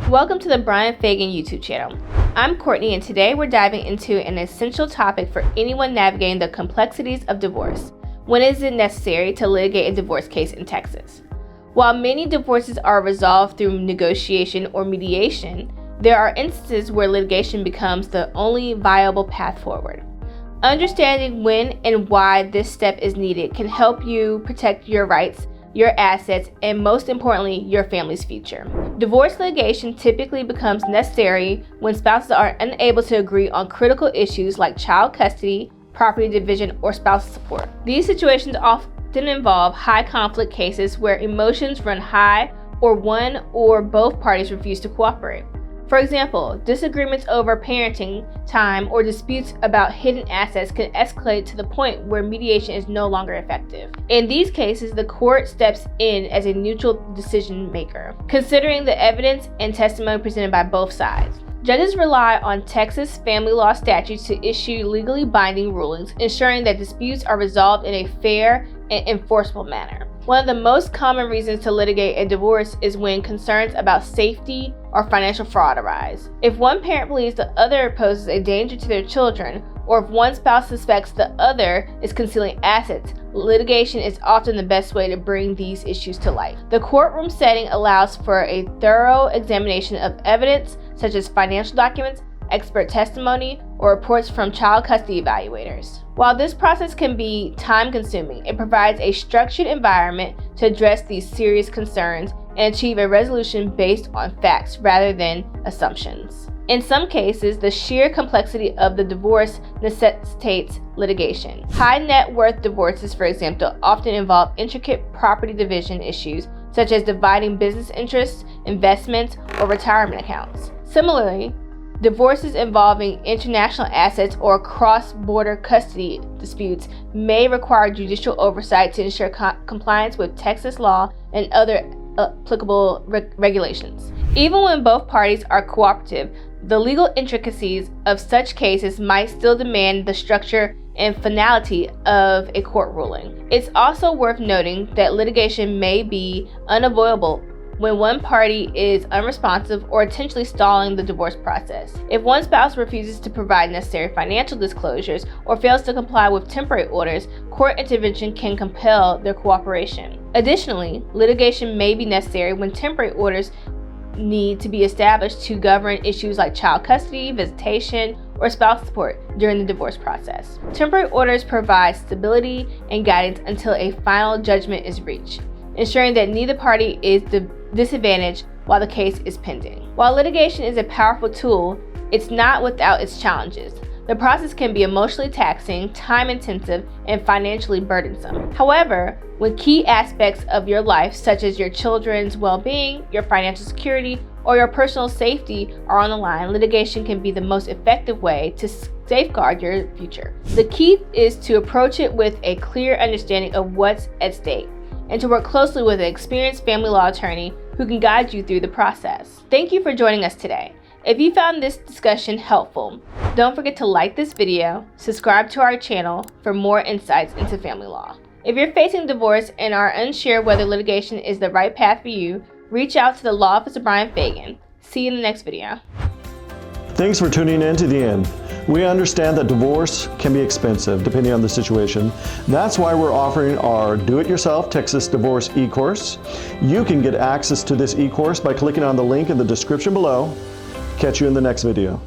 Welcome to the Brian Fagan YouTube channel. I'm Courtney, and today we're diving into an essential topic for anyone navigating the complexities of divorce. When is it necessary to litigate a divorce case in Texas? While many divorces are resolved through negotiation or mediation, there are instances where litigation becomes the only viable path forward. Understanding when and why this step is needed can help you protect your rights, your assets, and most importantly, your family's future. Divorce litigation typically becomes necessary when spouses are unable to agree on critical issues like child custody, property division, or spousal support. These situations often involve high conflict cases where emotions run high or one or both parties refuse to cooperate. For example, disagreements over parenting time or disputes about hidden assets can escalate to the point where mediation is no longer effective. In these cases, the court steps in as a neutral decision maker, considering the evidence and testimony presented by both sides. Judges rely on Texas family law statutes to issue legally binding rulings, ensuring that disputes are resolved in a fair and enforceable manner. One of the most common reasons to litigate a divorce is when concerns about safety or financial fraud arise. If one parent believes the other poses a danger to their children, or if one spouse suspects the other is concealing assets, litigation is often the best way to bring these issues to light. The courtroom setting allows for a thorough examination of evidence such as financial documents, expert testimony, or reports from child custody evaluators. While this process can be time-consuming, it provides a structured environment to address these serious concerns and achieve a resolution based on facts rather than assumptions. In some cases, the sheer complexity of the divorce necessitates litigation. High net worth divorces, for example, often involve intricate property division issues such as dividing business interests, investments, or retirement accounts. Similarly, divorces involving international assets or cross-border custody disputes may require judicial oversight to ensure compliance with Texas law and other applicable regulations. Even when both parties are cooperative, the legal intricacies of such cases might still demand the structure and finality of a court ruling. It's also worth noting that litigation may be unavoidable when one party is unresponsive or intentionally stalling the divorce process. If one spouse refuses to provide necessary financial disclosures or fails to comply with temporary orders, court intervention can compel their cooperation. Additionally, litigation may be necessary when temporary orders need to be established to govern issues like child custody, visitation, or spousal support during the divorce process. Temporary orders provide stability and guidance until a final judgment is reached, ensuring that neither party is disadvantaged while the case is pending. While litigation is a powerful tool, it's not without its challenges. The process can be emotionally taxing, time-intensive, and financially burdensome. However, when key aspects of your life, such as your children's well-being, your financial security, or your personal safety are on the line, litigation can be the most effective way to safeguard your future. The key is to approach it with a clear understanding of what's at stake, and to work closely with an experienced family law attorney who can guide you through the process. Thank you for joining us today. If you found this discussion helpful, don't forget to like this video, subscribe to our channel for more insights into family law. If you're facing divorce and are unsure whether litigation is the right path for you, reach out to the Law Office of Brian Fagan. See you in the next video. Thanks for tuning in to the end. We understand that divorce can be expensive depending on the situation. That's why we're offering our Do-It-Yourself Texas Divorce e-course. You can get access to this e-course by clicking on the link in the description below. Catch you in the next video.